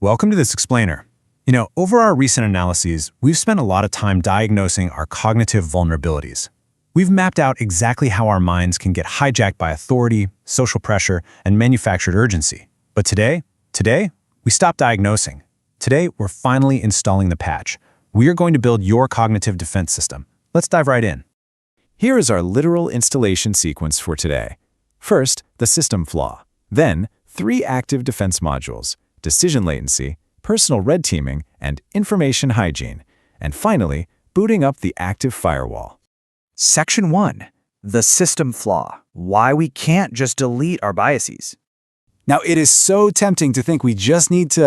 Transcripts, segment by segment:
Welcome to this explainer. Over our recent analyses, we've spent a lot of time diagnosing our cognitive vulnerabilities. We've mapped out exactly how our minds can get hijacked by authority, social pressure, and manufactured urgency. But today, we stop diagnosing. Today, we're finally installing the patch. We are going to build your cognitive defense system. Let's dive right in. Here is our literal installation sequence for today. First, the system flaw. Then, 3 active defense modules: decision latency, personal red teaming, and information hygiene. And finally, booting up the active firewall. Section 1. The system flaw. Why we can't just delete our biases. Now, it is so tempting to think we just need to,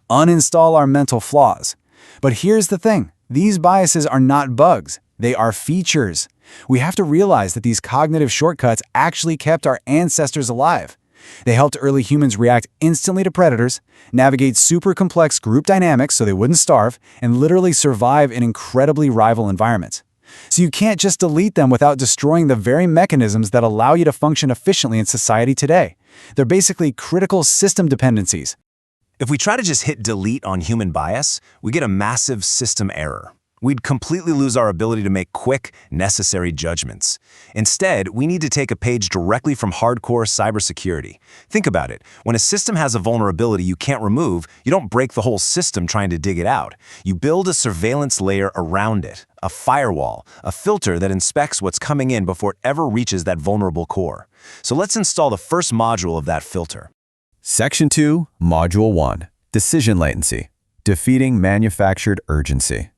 uninstall our mental flaws. But here's the thing. These biases are not bugs. They are features. We have to realize that these cognitive shortcuts actually kept our ancestors alive. They helped early humans react instantly to predators, navigate super complex group dynamics so they wouldn't starve, and literally survive in incredibly rival environments. So you can't just delete them without destroying the very mechanisms that allow you to function efficiently in society today. They're basically critical system dependencies. If we try to just hit delete on human bias, we get a massive system error. We'd completely lose our ability to make quick, necessary judgments. Instead, we need to take a page directly from hardcore cybersecurity. Think about it. When a system has a vulnerability you can't remove, you don't break the whole system trying to dig it out. You build a surveillance layer around it, a firewall, a filter that inspects what's coming in before it ever reaches that vulnerable core. So let's install the first module of that filter. Section 2, Module 1, Decision Latency, Defeating Manufactured Urgency.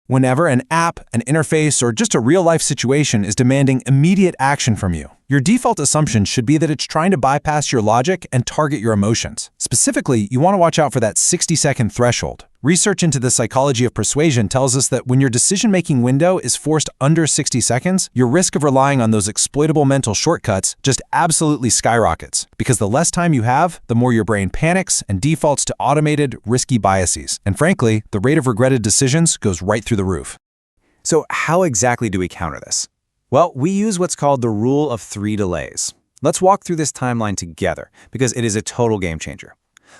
Whenever an app, an interface, or just a real-life situation is demanding immediate action from you, your default assumption should be that it's trying to bypass your logic and target your emotions. Specifically, you want to watch out for that 60-second threshold. Research into the psychology of persuasion tells us that when your decision-making window is forced under 60 seconds, your risk of relying on those exploitable mental shortcuts just absolutely skyrockets, because the less time you have, the more your brain panics and defaults to automated, risky biases. And frankly, the rate of regretted decisions goes right through the roof. So how exactly do we counter this? Well, we use what's called the rule of 3 delays. Let's walk through this timeline together because it is a total game changer.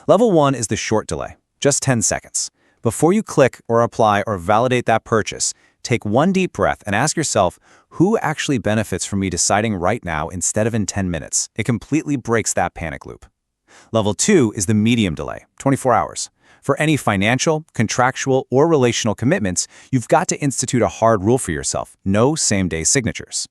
Level 1 is the short delay, just 10 seconds. Before you click or apply or validate that purchase, take one deep breath and ask yourself, who actually benefits from me deciding right now instead of in 10 minutes? It completely breaks that panic loop. Level 2 is the medium delay, 24 hours. For any financial, contractual, or relational commitments, you've got to institute a hard rule for yourself: no same-day signatures.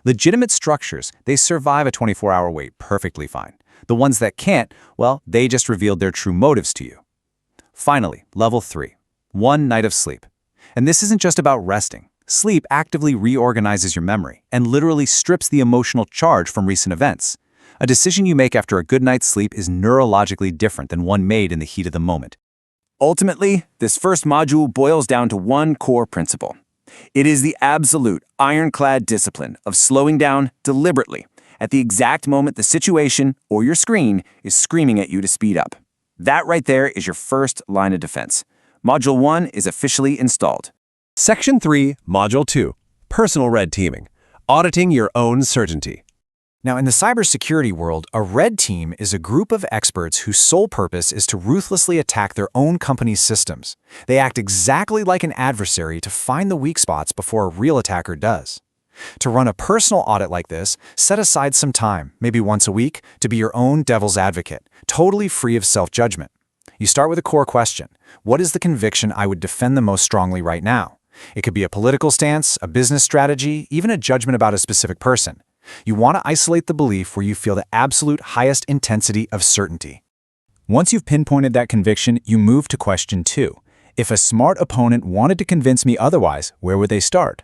Legitimate structures, they survive a 24-hour wait perfectly fine. The ones that can't, well, they just revealed their true motives to you. Finally, level 3, 1 night of sleep. And this isn't just about resting. Sleep actively reorganizes your memory and literally strips the emotional charge from recent events. A decision you make after a good night's sleep is neurologically different than one made in the heat of the moment. Ultimately, this first module boils down to one core principle. It is the absolute, ironclad discipline of slowing down deliberately at the exact moment the situation or your screen is screaming at you to speed up. That right there is your first line of defense. Module 1 is officially installed. Section 3, Module 2, Personal Red Teaming, Auditing Your Own Certainty. Now, in the cybersecurity world, a red team is a group of experts whose sole purpose is to ruthlessly attack their own company's systems. They act exactly like an adversary to find the weak spots before a real attacker does. To run a personal audit like this, set aside some time, maybe once a week, to be your own devil's advocate, totally free of self-judgment. You start with a core question: what is the conviction I would defend the most strongly right now? It could be a political stance, a business strategy, even a judgment about a specific person. You want to isolate the belief where you feel the absolute highest intensity of certainty. Once you've pinpointed that conviction, you move to question 2. If a smart opponent wanted to convince me otherwise, where would they start?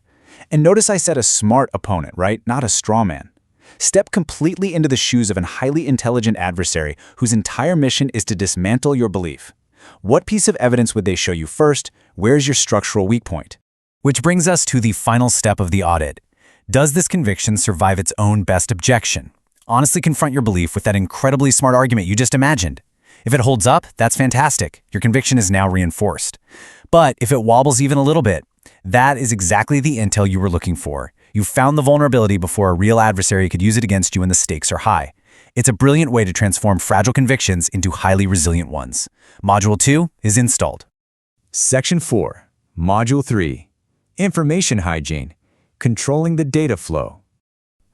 And notice I said a smart opponent, right? Not a straw man. Step completely into the shoes of a highly intelligent adversary whose entire mission is to dismantle your belief. What piece of evidence would they show you first? Where's your structural weak point? Which brings us to the final step of the audit. Does this conviction survive its own best objection? Honestly confront your belief with that incredibly smart argument you just imagined. If it holds up, that's fantastic. Your conviction is now reinforced. But if it wobbles even a little bit, that is exactly the intel you were looking for. You found the vulnerability before a real adversary could use it against you and the stakes are high. It's a brilliant way to transform fragile convictions into highly resilient ones. Module 2 is installed. Section 4, Module 3, Information Hygiene, Controlling the Data Flow.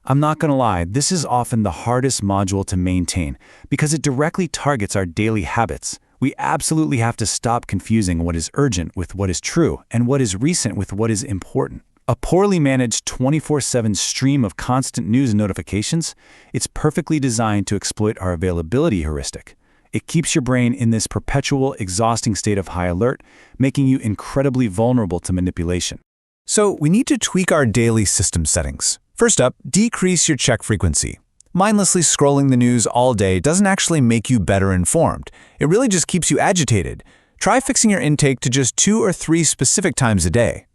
I'm not going to lie, this is often the hardest module to maintain because it directly targets our daily habits. We absolutely have to stop confusing what is urgent with what is true and what is recent with what is important. A poorly managed 24/7 stream of constant news notifications, it's perfectly designed to exploit our availability heuristic. It keeps your brain in this perpetual, exhausting state of high alert, making you incredibly vulnerable to manipulation. So we need to tweak our daily system settings. First up, decrease your check frequency. Mindlessly scrolling the news all day doesn't actually make you better informed. It really just keeps you agitated. Try fixing your intake to just 2 or 3 specific times a day.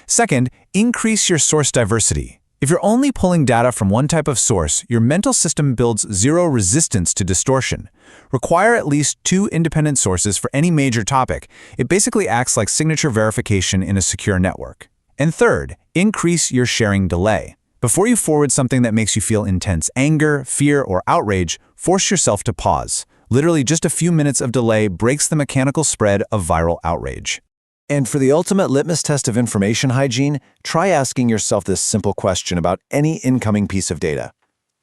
Second, increase your source diversity. If you're only pulling data from one type of source, your mental system builds zero resistance to distortion. Require at least 2 independent sources for any major topic. It basically acts like signature verification in a secure network. And third, increase your sharing delay. Before you forward something that makes you feel intense anger, fear, or outrage, force yourself to pause. Literally, just a few minutes of delay breaks the mechanical spread of viral outrage. And for the ultimate litmus test of information hygiene, try asking yourself this simple question about any incoming piece of data.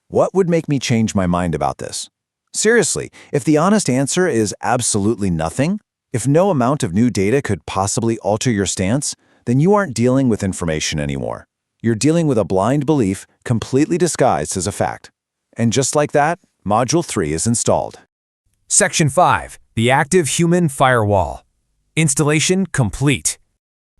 What would make me change my mind about this? Seriously, if the honest answer is absolutely nothing, if no amount of new data could possibly alter your stance, then you aren't dealing with information anymore. You're dealing with a blind belief completely disguised as a fact. And just like that, Module 3 is installed. Section 5, the active human firewall. Installation complete.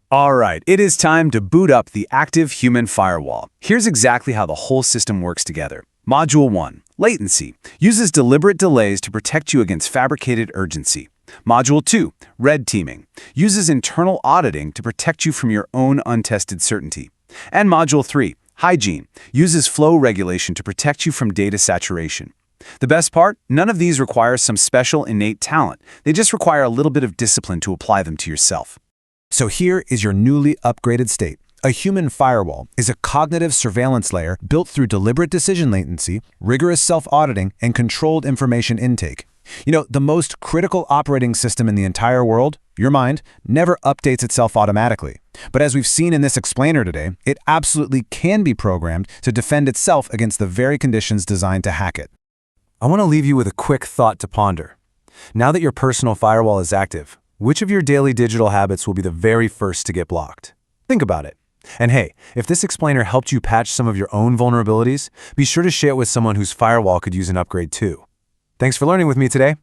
All right, it is time to boot up the active human firewall. Here's exactly how the whole system works together. Module 1, Latency, uses deliberate delays to protect you against fabricated urgency. Module 2, Red Teaming, uses internal auditing to protect you from your own untested certainty. And Module 3, Hygiene, uses flow regulation to protect you from data saturation. The best part? None of these requires some special innate talent. They just require a little bit of discipline to apply them to yourself. So here is your newly upgraded state. A human firewall is a cognitive surveillance layer built through deliberate decision latency, rigorous self-auditing, and controlled information intake. You know, the most critical operating system in the entire world, your mind, never updates itself automatically. But as we've seen in this explainer today, it absolutely can be programmed to defend itself against the very conditions designed to hack it. I want to leave you with a quick thought to ponder. Now that your personal firewall is active, which of your daily digital habits will be the very first to get blocked? Think about it. And hey, if this explainer helped you patch some of your own vulnerabilities, be sure to share it with someone whose firewall could use an upgrade too. Thanks for learning with me today.